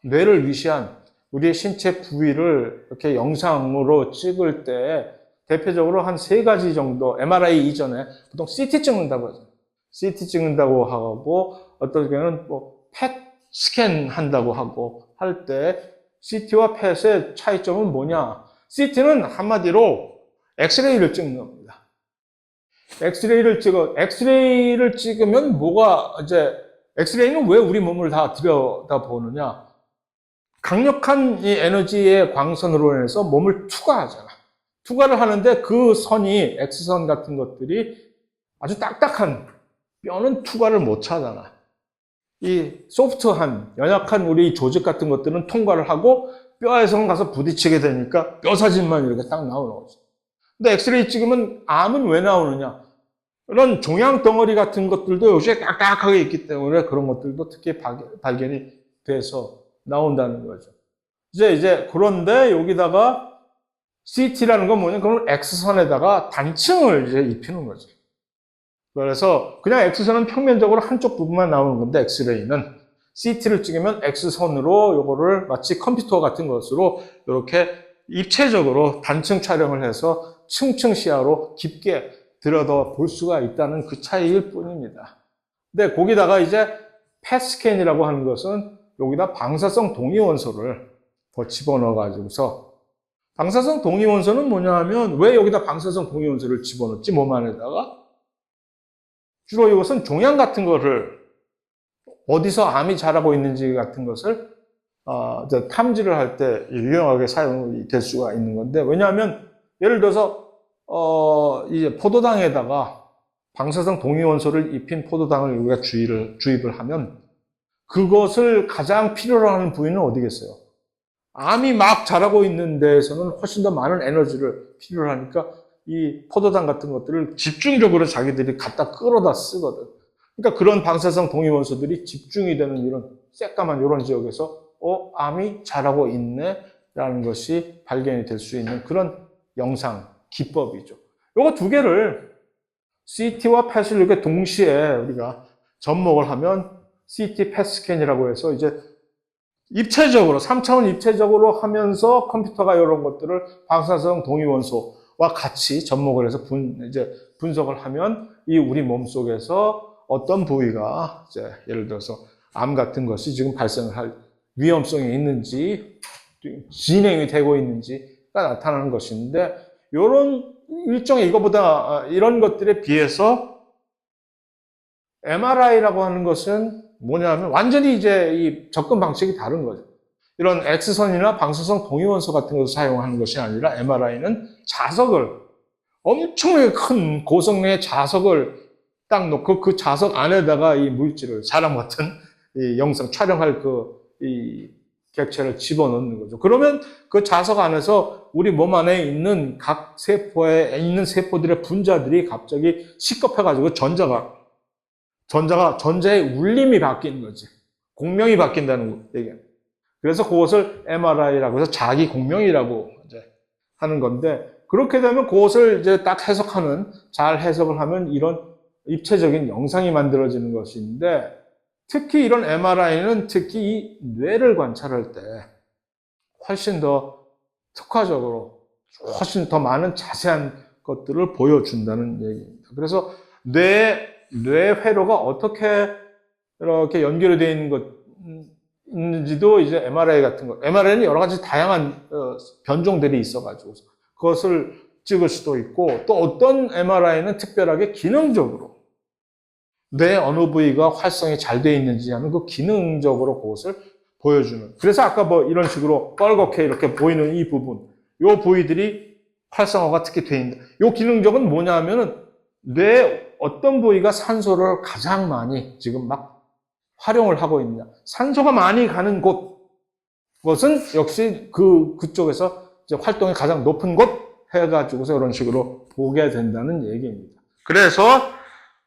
뇌를 위시한 우리의 신체 부위를 이렇게 영상으로 찍을 때 대표적으로 한 세 가지 정도 MRI 이전에 보통 CT 찍는다고 하죠. CT 찍는다고 하고 어떤 경우는 뭐 펫 스캔 한다고 하고 할 때 CT와 펫의 차이점은 뭐냐? CT는 한마디로 엑스레이를 찍는 겁니다. 엑스레이를 찍으면 뭐가 이제 엑스레이는 왜 우리 몸을 다 들여다보느냐? 강력한 이 에너지의 광선으로 인해서 몸을 투과하잖아. 투과를 하는데 그 선이 X선 같은 것들이 아주 딱딱한 뼈는 투과를 못 차잖아. 이 소프트한 연약한 우리 조직 같은 것들은 통과를 하고 뼈에서는 가서 부딪히게 되니까 뼈 사진만 이렇게 딱 나오는 거지. 근데 엑스레이 찍으면 암은 왜 나오느냐? 이런 종양 덩어리 같은 것들도 요새 딱딱하게 있기 때문에 그런 것들도 특히 발견이 돼서 나온다는 거죠. 이제 그런데 여기다가 CT라는 건 뭐냐? 그럼 X선에다가 단층을 이제 입히는 거죠. 그래서 그냥 X선은 평면적으로 한쪽 부분만 나오는 건데 엑스레이는 CT를 찍으면 X선으로 요거를 마치 컴퓨터 같은 것으로 이렇게 입체적으로 단층 촬영을 해서 층층 시야로 깊게 들여다 볼 수가 있다는 그 차이일 뿐입니다. 근데 거기다가 이제 펫스캔이라고 하는 것은 여기다 방사성 동위원소를 더 집어넣어 가지고서 방사성 동위원소는 뭐냐 하면 왜 여기다 방사성 동위원소를 집어넣지 몸 안에다가 주로 이것은 종양 같은 거를 어디서 암이 자라고 있는지 같은 것을 탐지를 할 때 유용하게 사용이 될 수가 있는 건데 왜냐하면 예를 들어서 이제 포도당에다가 방사성 동위원소를 입힌 포도당을 우리가 주입을 하면 그것을 가장 필요로 하는 부위는 어디겠어요? 암이 막 자라고 있는 데에서는 훨씬 더 많은 에너지를 필요로 하니까 이 포도당 같은 것들을 집중적으로 자기들이 갖다 끌어다 쓰거든. 그러니까 그런 방사성 동위원소들이 집중이 되는 이런 새까만 이런 지역에서 암이 자라고 있네 라는 것이 발견이 될 수 있는 그런 영상 기법이죠. 요거 두 개를 CT와 펫을 이렇게 동시에 우리가 접목을 하면 CT 펫 스캔이라고 해서 이제 입체적으로, 3차원 입체적으로 하면서 컴퓨터가 이런 것들을 방사성 동위원소와 같이 접목을 해서 이제 분석을 하면 이 우리 몸 속에서 어떤 부위가 이제 예를 들어서 암 같은 것이 지금 발생할 위험성이 있는지, 진행이 되고 있는지가 나타나는 것인데, 이런 일종의 이거보다 이런 것들에 비해서 MRI라고 하는 것은 뭐냐면 완전히 이제 이 접근 방식이 다른 거죠. 이런 X선이나 방사성 동위원소 같은 것을 사용하는 것이 아니라 MRI는 자석을 엄청나게 큰 고성능의 자석을 딱 놓고 그 자석 안에다가 이 물질을 사람 같은 이 영상 촬영할 이 객체를 집어넣는 거죠. 그러면 그 자석 안에서 우리 몸 안에 있는 각 세포에 있는 세포들의 분자들이 갑자기 식겁해가지고 전자의 울림이 바뀌는 거지. 공명이 바뀐다는 얘기예요. 그래서 그것을 MRI라고 해서 자기 공명이라고 이제 하는 건데, 그렇게 되면 그것을 이제 딱 잘 해석을 하면 이런 입체적인 영상이 만들어지는 것인데, 특히 이런 MRI는 특히 이 뇌를 관찰할 때 훨씬 더 특화적으로, 훨씬 더 많은 자세한 것들을 보여준다는 얘기입니다. 그래서 뇌 회로가 어떻게 이렇게 연결이 되어 있는지도 이제 MRI 같은 거. MRI는 여러 가지 다양한 변종들이 있어가지고 그것을 찍을 수도 있고, 또 어떤 MRI는 특별하게 기능적으로 뇌 어느 부위가 활성이 잘 되어 있는지 하는 그 기능적으로 그것을 보여주는. 그래서 아까 뭐 이런 식으로 뻘겋게 이렇게 보이는 이 부분, 요 부위들이 활성화가 특히 되어 있는. 요 기능적은 뭐냐 하면은 뇌 어떤 부위가 산소를 가장 많이 지금 막 활용을 하고 있느냐. 산소가 많이 가는 곳은 역시 그쪽에서 이제 활동이 가장 높은 곳 해가지고서 이런 식으로 보게 된다는 얘기입니다. 그래서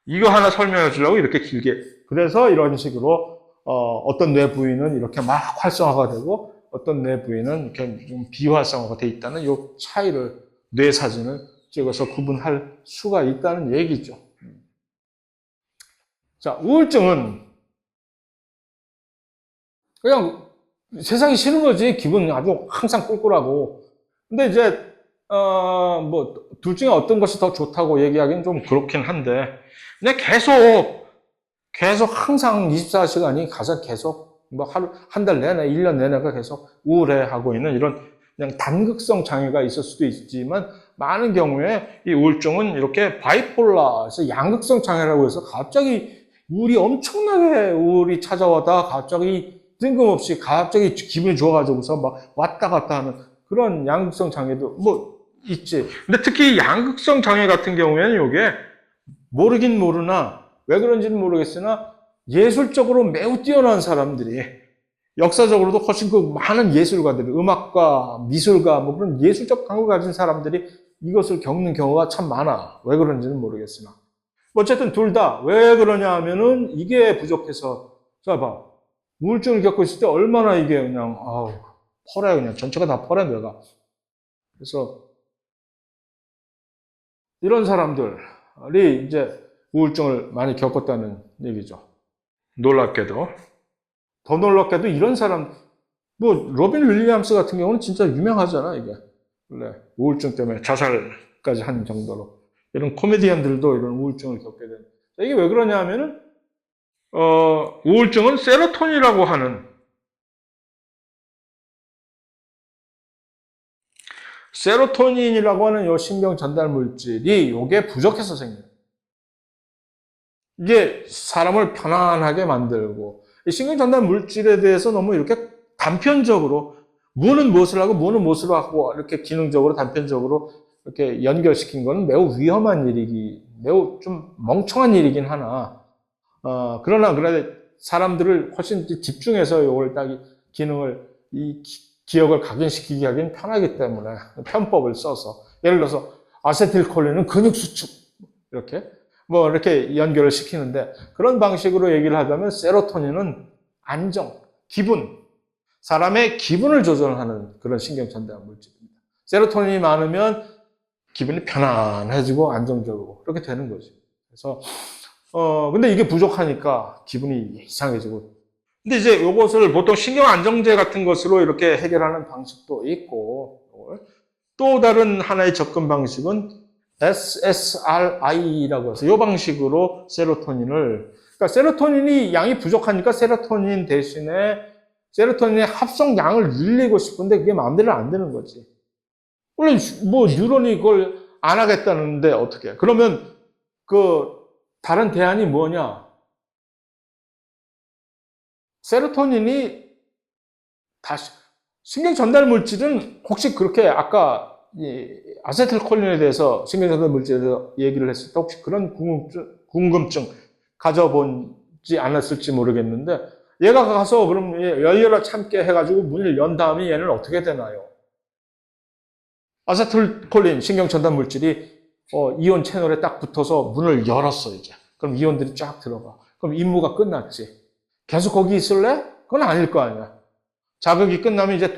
이거 하나 설명해 주려고 이렇게 길게. 그래서 이런 식으로 어떤 뇌 부위는 이렇게 막 활성화가 되고 어떤 뇌 부위는 이렇게 좀 비활성화가 돼 있다는 이 차이를 뇌 사진을 찍어서 구분할 수가 있다는 얘기죠. 자, 우울증은 그냥 세상이 싫은 거지. 기분이 아주 항상 꿀꿀하고. 근데 이제 뭐 둘 중에 어떤 것이 더 좋다고 얘기하기는 좀 그렇긴 한데, 근데 계속 항상 24시간이 가서 계속 뭐 하루 한 달 내내 1년 내내가 계속 우울해하고 있는 이런 그냥 단극성 장애가 있을 수도 있지만, 많은 경우에 이 우울증은 이렇게 바이폴라에서 양극성 장애라고 해서 갑자기 엄청나게 우울이 찾아와다 갑자기 뜬금없이 갑자기 기분이 좋아가지고서 막 왔다 갔다 하는 그런 양극성 장애도 뭐 있지. 근데 특히 양극성 장애 같은 경우에는 이게 모르긴 모르나 왜 그런지는 모르겠으나 예술적으로 매우 뛰어난 사람들이, 역사적으로도 훨씬 그 많은 예술가들이, 음악가, 미술가, 뭐 그런 예술적 감각을 가진 사람들이 이것을 겪는 경우가 참 많아. 왜 그런지는 모르겠으나. 어쨌든 둘 다 왜 그러냐 하면은 이게 부족해서, 자 봐. 우울증을 겪고 있을 때 얼마나 이게 그냥, 펄해, 그냥. 전체가 다 펄해, 뇌가. 그래서 이런 사람들이 이제 우울증을 많이 겪었다는 얘기죠. 놀랍게도. 더 놀랍게도 이런 사람, 뭐, 로빈 윌리엄스 같은 경우는 진짜 유명하잖아, 이게. 원래 우울증 때문에 자살까지 한 정도로. 이런 코미디언들도 이런 우울증을 겪게 되는. 이게 왜 그러냐 하면은, 우울증은 세로토닌이라고 하는, 요 신경 전달 물질이 요게 부족해서 생겨요. 이게 사람을 편안하게 만들고, 이 신경 전달 물질에 대해서 너무 이렇게 단편적으로 뭐는 무엇을 하고 뭐는 무엇을 하고 이렇게 기능적으로 단편적으로 이렇게 연결시킨 거는 매우 위험한 매우 좀 멍청한 일이긴 하나, 그러나 사람들을 훨씬 집중해서 이걸 딱 기능을, 기억을 각인시키기 하기는 편하기 때문에 편법을 써서, 예를 들어서 아세틸콜린은 근육 수축 이렇게 연결을 시키는데, 그런 방식으로 얘기를 하자면 세로토닌은 안정, 기분, 사람의 기분을 조절하는 그런 신경 전달 물질입니다. 세로토닌이 많으면 기분이 편안해지고 안정적이고 그렇게 되는 거죠. 그래서 근데 이게 부족하니까 기분이 이상해지고. 근데 이제 요것을 보통 신경 안정제 같은 것으로 이렇게 해결하는 방식도 있고, 또 다른 하나의 접근 방식은 SSRI라고 해서 이 방식으로 세로토닌을, 그러니까 세로토닌이 양이 부족하니까 세로토닌 대신에 세로토닌의 합성량을 늘리고 싶은데 그게 마음대로 안 되는 거지. 원래 뭐 뉴런이 그걸 안 하겠다는데 어떻게 해? 그러면 그 다른 대안이 뭐냐? 세로토닌이 다시 신경 전달 물질은 혹시 그렇게 아까 이 아세틸콜린에 대해서 신경 전달 물질에 대해서 얘기를 했을 때 혹시 그런 궁금증 가져본지 않았을지 모르겠는데 얘가 가서 그럼 열려라 참게 해가지고 문을 연 다음에 얘는 어떻게 되나요? 아세틸콜린 신경 전달 물질이 이온 채널에 딱 붙어서 문을 열었어 이제. 그럼 이온들이 쫙 들어가. 그럼 임무가 끝났지. 계속 거기 있을래? 그건 아닐 거 아니야. 자극이 끝나면 이제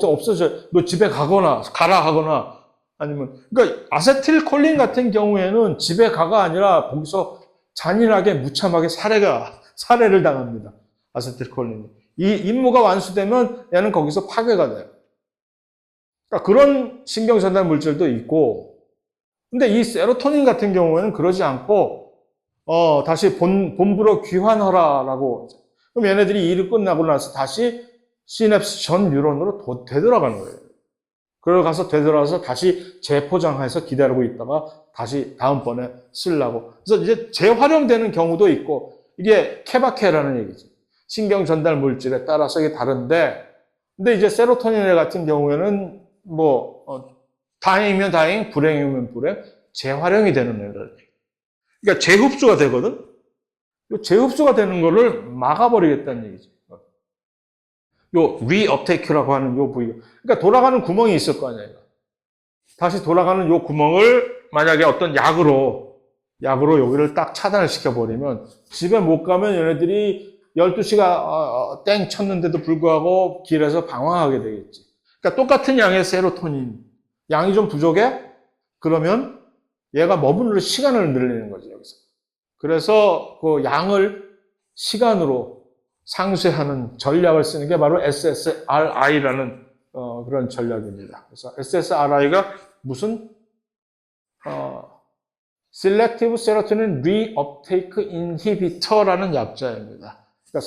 없어져. 너 집에 가라 하거나 아니면 그러니까 아세틸콜린 같은 경우에는 집에 가가 아니라 거기서 잔인하게 무참하게 살해를 당합니다. 아세틸콜린이. 이 임무가 완수되면 얘는 거기서 파괴가 돼요. 그러니까 그런 신경전달 물질도 있고, 근데 이 세로토닌 같은 경우에는 그러지 않고, 다시 본부로 귀환하라라고. 그럼 얘네들이 일이 끝나고 나서 다시 시냅스 전 뉴런으로 되돌아가는 거예요. 그러고 되돌아서 다시 재포장해서 기다리고 있다가 다시 다음번에 쓰려고. 그래서 이제 재활용되는 경우도 있고, 이게 케바케라는 얘기지. 신경 전달 물질에 따라서 이게 다른데, 근데 이제 세로토닌 같은 경우에는 다행이면 다행, 불행이면 불행, 재활용이 되는 애들. 그러니까 재흡수가 되거든? 재흡수가 되는 거를 막아버리겠다는 얘기지. 요, 리업테이크라고 하는 요 부위가. 그러니까 돌아가는 구멍이 있을 거 아니야, 이거. 다시 돌아가는 요 구멍을 만약에 어떤 약으로 여기를 딱 차단을 시켜버리면 집에 못 가면 얘네들이 12시가 땡 쳤는데도 불구하고 길에서 방황하게 되겠지. 그러니까 똑같은 양의 세로토닌. 양이 좀 부족해? 그러면 얘가 머무는 시간을 늘리는 거죠, 여기서. 그래서 그 양을 시간으로 상쇄하는 전략을 쓰는 게 바로 SSRI라는 그런 전략입니다. 그래서 SSRI가 무슨 Selective Serotonin Reuptake Inhibitor라는 약자입니다. 그러니까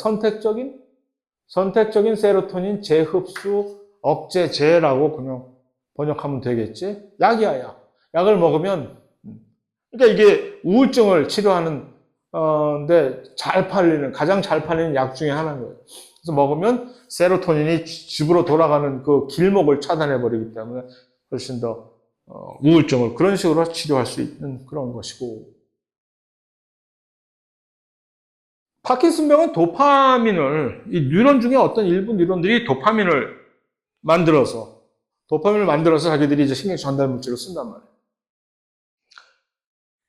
선택적인 세로토닌 재흡수 억제제라고 그냥 번역하면 되겠지? 약이야, 약. 약을 먹으면, 그러니까 이게 우울증을 치료하는, 가장 잘 팔리는 약 중에 하나인 거예요. 그래서 먹으면 세로토닌이 집으로 돌아가는 그 길목을 차단해버리기 때문에 훨씬 더, 우울증을 그런 식으로 치료할 수 있는 그런 것이고. 파킨슨병은 이 뉴런 중에 어떤 일부 뉴런들이 도파민을 만들어서 자기들이 이제 신경 전달 물질로 쓴단 말이에요.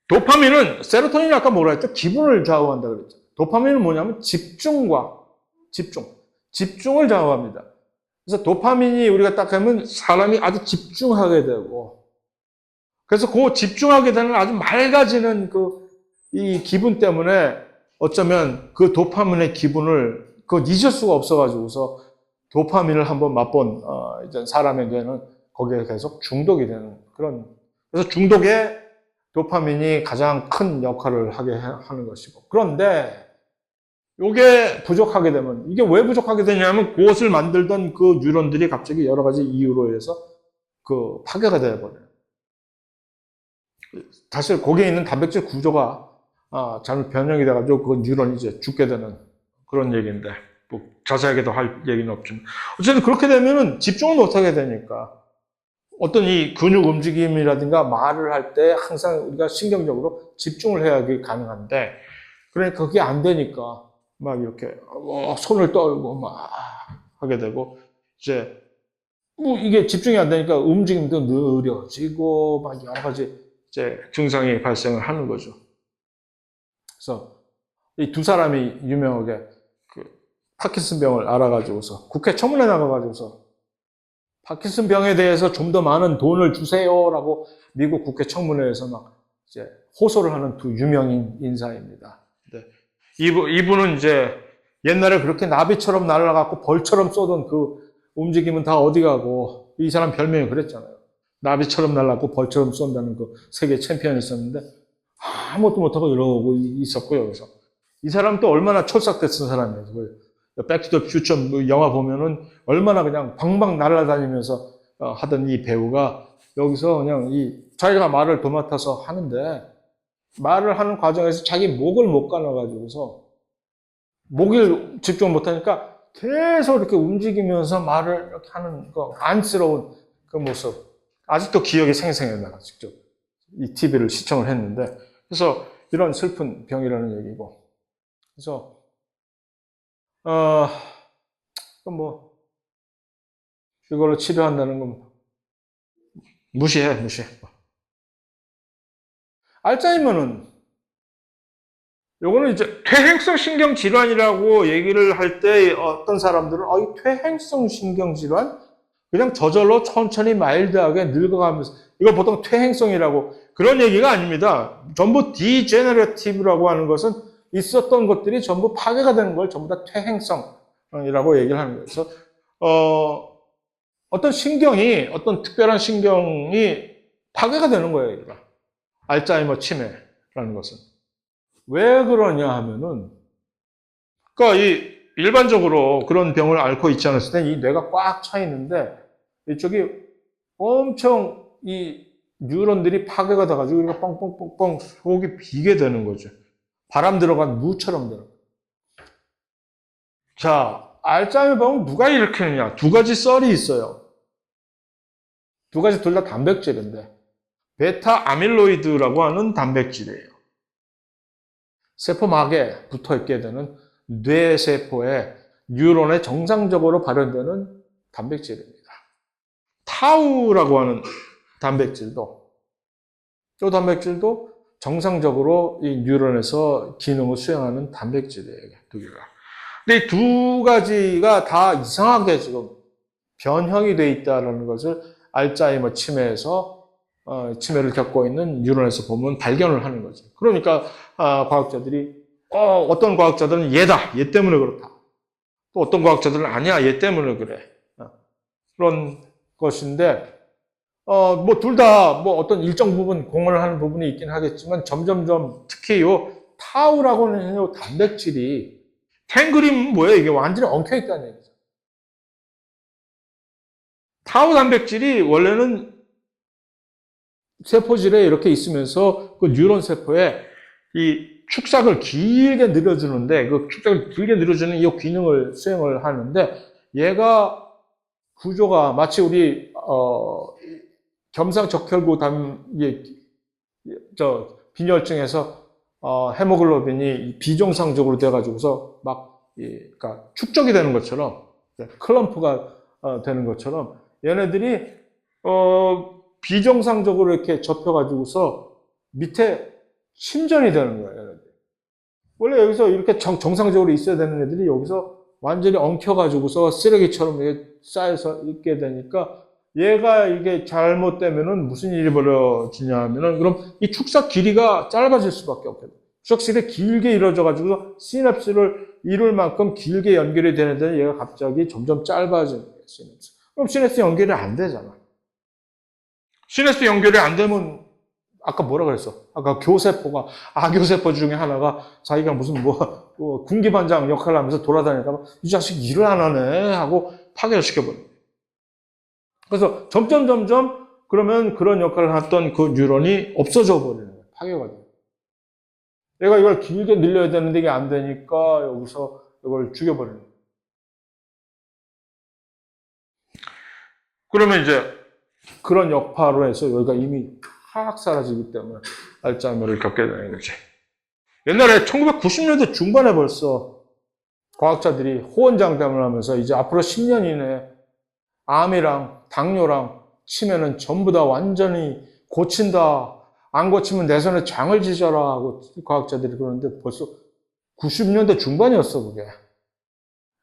도파민은 세로토닌이 아까 뭐라 했죠? 기분을 좌우한다 그랬죠. 도파민은 뭐냐면 집중을 좌우합니다. 그래서 도파민이 우리가 딱 하면 사람이 아주 집중하게 되고, 그래서 그 집중하게 되는 아주 맑아지는 이 기분 때문에 어쩌면 그 도파민의 기분을 잊을 수가 없어가지고서 도파민을 한번 맛본 이제 사람에게는 거기에 계속 중독이 되는 그런. 그래서 중독에 도파민이 가장 큰 역할을 하게 하는 것이고. 그런데 이게 부족하게 되면, 이게 왜 부족하게 되냐면 그것을 만들던 그 뉴런들이 갑자기 여러 가지 이유로 해서 파괴가 되어버려요. 사실 거기에 있는 단백질 구조가 잘못 변형이 돼가지고 그 뉴런이 이제 죽게 되는 그런 얘기인데, 뭐 자세하게 더 할 얘기는 없지만. 어쨌든 그렇게 되면은 집중을 못하게 되니까 어떤 이 근육 움직임이라든가 말을 할 때 항상 우리가 신경적으로 집중을 해야 가능한데, 그러니까 그게 안 되니까 막 이렇게 손을 떨고 막 하게 되고, 이제 뭐 이게 집중이 안 되니까 움직임도 느려지고 막 여러 가지 이제 증상이 발생을 하는 거죠. 그래서 이 두 사람이 유명하게 파킨슨병을 알아가지고서 국회 청문회 나가가지고서 파킨슨병에 대해서 좀 더 많은 돈을 주세요라고 미국 국회 청문회에서 막 이제 호소를 하는 두 유명인 인사입니다. 네. 이분은 이제 옛날에 그렇게 나비처럼 날아가고 벌처럼 쏘던 그 움직임은 다 어디 가고, 이 사람 별명이 그랬잖아요. 나비처럼 날아가고 벌처럼 쏜다는 그 세계 챔피언이 있었는데 아무것도 못하고 이러고 있었고요. 그래서 이 사람 또 얼마나 촐싹됐던 사람이에요. 백투더 퓨처 영화 보면은 얼마나 그냥 방방 날아다니면서 하던 이 배우가 여기서 그냥 자기가 말을 도맡아서 하는데, 말을 하는 과정에서 자기 목을 못 가눠가지고서 목을 집중 못하니까 계속 이렇게 움직이면서 말을 이렇게 하는 그 안쓰러운 그 모습. 아직도 기억이 생생해요. 내가 직접 이 TV를 시청을 했는데. 그래서 이런 슬픈 병이라는 얘기고. 그래서, 이걸로 치료한다는 건 무시해. 알츠하이머는, 요거는 이제 퇴행성 신경질환이라고 얘기를 할 때 어떤 사람들은, 이 퇴행성 신경질환? 그냥 저절로 천천히 마일드하게 늙어가면서, 이걸 보통 퇴행성이라고, 그런 얘기가 아닙니다. 전부 디제너러티브라고 하는 것은 있었던 것들이 전부 파괴가 되는 걸 전부 다 퇴행성이라고 얘기를 하는 거예요. 그래서, 어떤 특별한 신경이 파괴가 되는 거예요, 얘가. 알츠하이머 치매라는 것은. 왜 그러냐 하면은, 그러니까 일반적으로 그런 병을 앓고 있지 않았을 때 이 뇌가 꽉 차 있는데, 이쪽이 엄청 이 뉴런들이 파괴가 돼가지고 이렇게 뻥뻥뻥뻥 속이 비게 되는 거죠. 바람 들어간 무처럼 되는 거예요. 자, 알츠하이머 병은 누가 일으키느냐? 두 가지 썰이 있어요. 두 가지 둘 다 단백질인데, 베타 아밀로이드라고 하는 단백질이에요. 세포막에 붙어 있게 되는 뇌세포의 뉴런에 정상적으로 발현되는 단백질입니다. 타우라고 하는 단백질도, 이 단백질도 정상적으로 이 뉴런에서 기능을 수행하는 단백질이에요. 두 개가. 근데 이 두 가지가 다 이상하게 지금 변형이 돼 있다는 것을 알츠하이머 치매를 겪고 있는 뉴런에서 보면 발견을 하는 거죠. 그러니까 과학자들이 어떤 과학자들은 얘 때문에 그렇다. 또 어떤 과학자들은 아니야, 얘 때문에 그래. 그런 것인데 둘 다 어떤 일정 부분 공헌을 하는 부분이 있긴 하겠지만 점점점 특히 타우라고 하는 단백질이 탱그림 뭐예요? 이게 완전히 엉켜 있다는 얘기죠. 타우 단백질이 원래는 세포질에 이렇게 있으면서 그 뉴런 세포에 이 축삭을 길게 늘려주는데, 그 축삭을 길게 늘려주는 이 기능을 수행을 하는데, 얘가 구조가 마치 우리 겸상적혈구 빈혈증에서 헤모글로빈이 비정상적으로 돼가지고서 그러니까 축적이 되는 것처럼, 클럼프가 되는 것처럼 얘네들이 비정상적으로 이렇게 접혀가지고서 밑에 침전이 되는 거예요. 원래 여기서 이렇게 정상적으로 있어야 되는 애들이 여기서 완전히 엉켜가지고서 쓰레기처럼 쌓여서 있게 되니까, 얘가 이게 잘못되면은 무슨 일이 벌어지냐 하면은, 그럼 이 축삭 길이가 짧아질 수밖에 없거든요. 축삭이 길게 이루어져가지고 시냅스를 이룰 만큼 길게 연결이 되는데 얘가 갑자기 점점 짧아지는 거예요, 시냅스. 그럼 시냅스 연결이 안 되잖아. 시냅스 연결이 안 되면, 아까 뭐라 그랬어? 아까 아교세포 중에 하나가 자기가 무슨 군기반장 역할을 하면서 돌아다니다가 이 자식 일을 안 하네 하고 파괴를 시켜버려요. 그래서 점점 그러면 그런 역할을 했던 그 뉴런이 없어져 버리는 거예요. 파괴가 돼요. 얘가 이걸 길게 늘려야 되는데 이게 안 되니까 여기서 이걸 죽여버리는 거예요. 그러면 이제 그런 역할로 해서 여기가 이미 확 사라지기 때문에 알츠하이머를 겪게 되는 거지. 옛날에 1990년대 중반에 벌써 과학자들이 호언장담을 하면서 이제 앞으로 10년 이내에 암이랑 당뇨랑 치매는 전부 다 완전히 고친다. 안 고치면 내 손에 장을 지져라 하고 과학자들이 그러는데 벌써 90년대 중반이었어, 그게.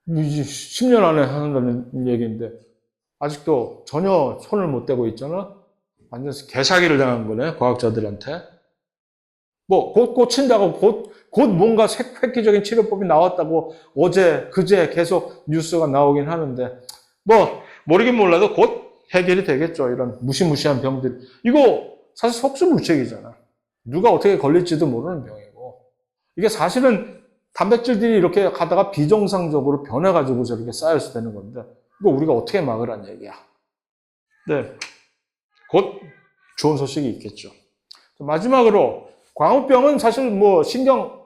10년 안에 한다는 얘기인데 아직도 전혀 손을 못 대고 있잖아. 완전 개사기를 당한 거네, 과학자들한테. 뭐, 곧 고친다고, 곧 뭔가 획기적인 치료법이 나왔다고 어제, 그제 계속 뉴스가 나오긴 하는데, 뭐, 모르긴 몰라도 곧 해결이 되겠죠. 이런 무시무시한 병들. 이거 사실 속수무책이잖아. 누가 어떻게 걸릴지도 모르는 병이고. 이게 사실은 단백질들이 이렇게 가다가 비정상적으로 변해가지고 저렇게 쌓여서 되는 건데, 이거 우리가 어떻게 막으란 얘기야. 네. 곧 좋은 소식이 있겠죠. 마지막으로, 광우병은 사실 뭐 신경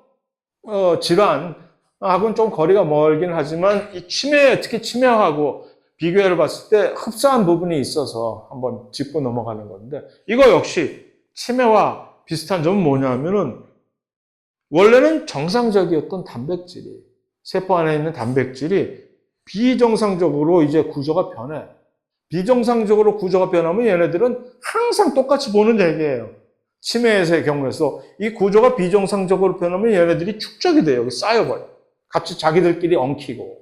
질환하고는 좀 거리가 멀긴 하지만 이 치매, 특히 치매하고 비교해를 봤을 때 흡사한 부분이 있어서 한번 짚고 넘어가는 건데, 이거 역시 치매와 비슷한 점은 뭐냐면은 원래는 정상적이었던 단백질이, 세포 안에 있는 단백질이 비정상적으로 이제 구조가 변해. 비정상적으로 구조가 변하면 얘네들은 항상 똑같이 보는 얘기예요. 치매의 경우에서 이 구조가 비정상적으로 변하면 얘네들이 축적이 돼요. 여기 쌓여버려. 같이 자기들끼리 엉키고.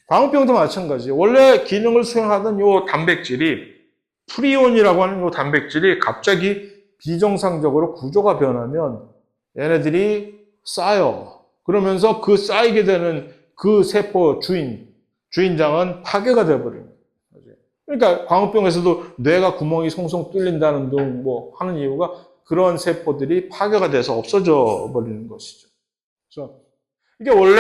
광우병도 마찬가지. 원래 기능을 수행하던 요 단백질이 프리온이라고 하는 요 단백질이 갑자기 비정상적으로 구조가 변하면 얘네들이 쌓여. 그러면서 그 쌓이게 되는 그 세포 주인장은 파괴가 돼버립니다. 그러니까 광우병에서도 뇌가 구멍이 송송 뚫린다는 등 뭐 하는 이유가 그런 세포들이 파괴가 돼서 없어져 버리는 것이죠. 그래서 이게 원래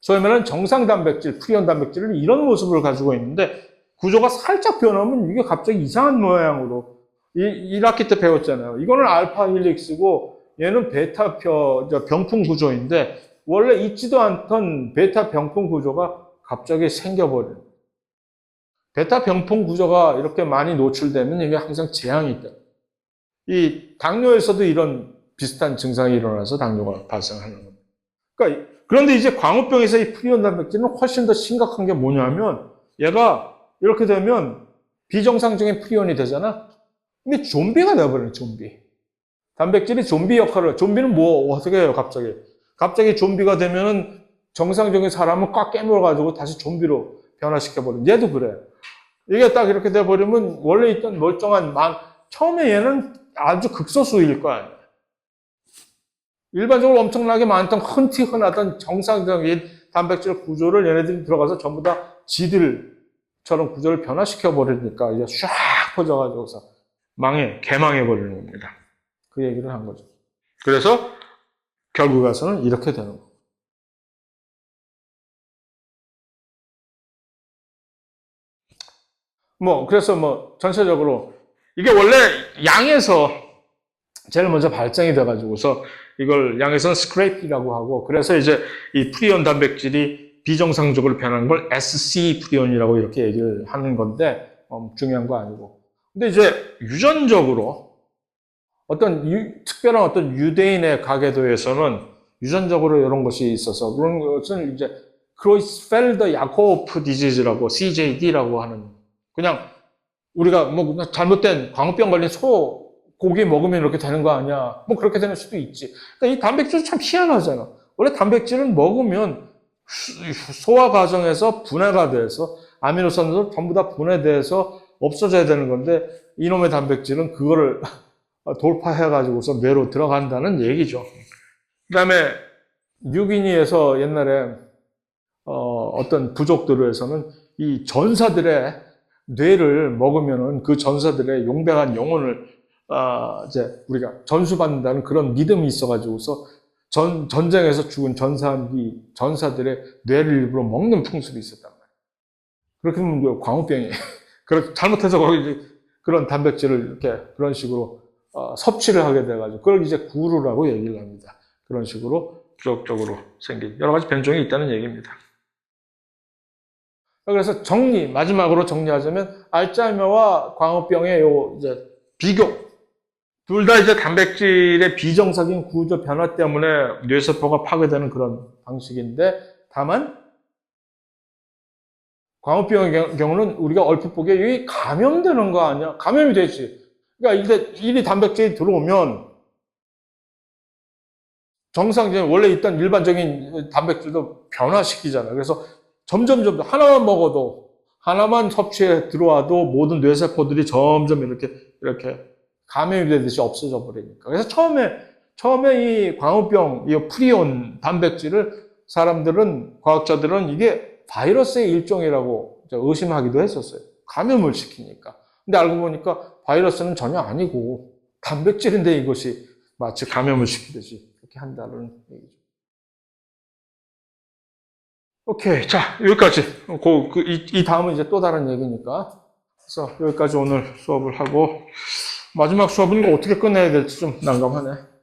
소위 말하는 정상 단백질, 프리온 단백질은 이런 모습을 가지고 있는데 구조가 살짝 변하면 이게 갑자기 이상한 모양으로 1학기 때 배웠잖아요. 이거는 알파 헬릭스고 얘는 베타 병풍 구조인데 원래 있지도 않던 베타 병풍 구조가 갑자기 생겨버려요. 베타 병풍 구조가 이렇게 많이 노출되면 이게 항상 재앙이 있다. 이 당뇨에서도 이런 비슷한 증상이 일어나서 당뇨가 발생하는 겁니다. 그러니까 그런데 이제 광우병에서 이 프리온 단백질은 훨씬 더 심각한 게 뭐냐면 얘가 이렇게 되면 비정상적인 프리온이 되잖아. 근데 좀비가 되어버려요, 좀비. 단백질이 좀비 역할을, 좀비는 뭐 어떻게 해요, 갑자기? 갑자기 좀비가 되면은 정상적인 사람은 꽉 깨물어가지고 다시 좀비로 변화시켜버려. 얘도 그래. 이게 딱 이렇게 돼버리면 원래 있던 멀쩡한 처음에 얘는 아주 극소수일 거 아니야. 일반적으로 엄청나게 많던 흔하던 정상적인 단백질 구조를 얘네들이 들어가서 전부 다 지들처럼 구조를 변화시켜버리니까 이제 쫙 퍼져가지고서 개망해버리는 겁니다. 그 얘기를 한 거죠. 그래서 결국 가서는 이렇게 되는 거예요. 그래서 전체적으로, 이게 원래 양에서 제일 먼저 발전이 돼가지고서 이걸 양에서는 스크래피라고 하고, 그래서 이제 이 프리온 단백질이 비정상적으로 변하는 걸 SC 프리온이라고 이렇게 얘기를 하는 건데, 중요한 거 아니고. 근데 이제 유전적으로 특별한 어떤 유대인의 가계도에서는 유전적으로 이런 것이 있어서 그런 것은 이제 크로이스펠더 야코프 디지즈라고 CJD라고 하는, 그냥 우리가 잘못된 광우병 걸린 고기 먹으면 이렇게 되는 거 아니야. 그렇게 되는 수도 있지. 그러니까 이 단백질은 참 희한하잖아. 원래 단백질은 먹으면 소화 과정에서 분해가 돼서 아미노산도 전부 다 분해돼서 없어져야 되는 건데 이놈의 단백질은 그거를 돌파해가지고서 뇌로 들어간다는 얘기죠. 그 다음에 뉴기니에서 옛날에 어떤 부족들에서는 이 전사들의 뇌를 먹으면은 그 전사들의 용병한 영혼을 이제 우리가 전수받는다는 그런 믿음이 있어가지고서 전쟁에서 죽은 전사들의 뇌를 일부러 먹는 풍습이 있었단 말이에요. 그렇게 보면 광우병이 잘못해서 거기 그런 단백질을 이렇게 그런 식으로 섭취를 하게 돼가지고 그걸 이제 구루라고 얘기를 합니다. 그런 식으로 부족적으로 생긴 여러 가지 변종이 있다는 얘기입니다. 그래서 마지막으로 정리하자면 알츠하이머와 광우병의 이제 비교. 둘 다 이제 단백질의 비정상적인 구조 변화 때문에 뇌세포가 파괴되는 그런 방식인데, 다만 광우병의 경우는 우리가 얼핏 보기에 이게 감염되는 거 아니야? 감염이 되지. 그러니까 이 단백질이 들어오면 정상적인 원래 있던 일반적인 단백질도 변화시키잖아요. 그래서 점점 하나만 먹어도 하나만 섭취해 들어와도 모든 뇌세포들이 점점 이렇게 감염이 되듯이 없어져 버리니까. 그래서 처음에 이 광우병, 이 프리온 단백질을 과학자들은 이게 바이러스의 일종이라고 의심하기도 했었어요. 감염을 시키니까. 근데 알고 보니까 바이러스는 전혀 아니고 단백질인데 이것이 마치 감염을 시키듯이 그렇게 한다는 얘기죠. 오케이. 자, 여기까지. 이 다음은 이제 또 다른 얘기니까. 그래서 여기까지 오늘 수업을 하고, 마지막 수업은 이거 어떻게 끝내야 될지 좀 난감하네.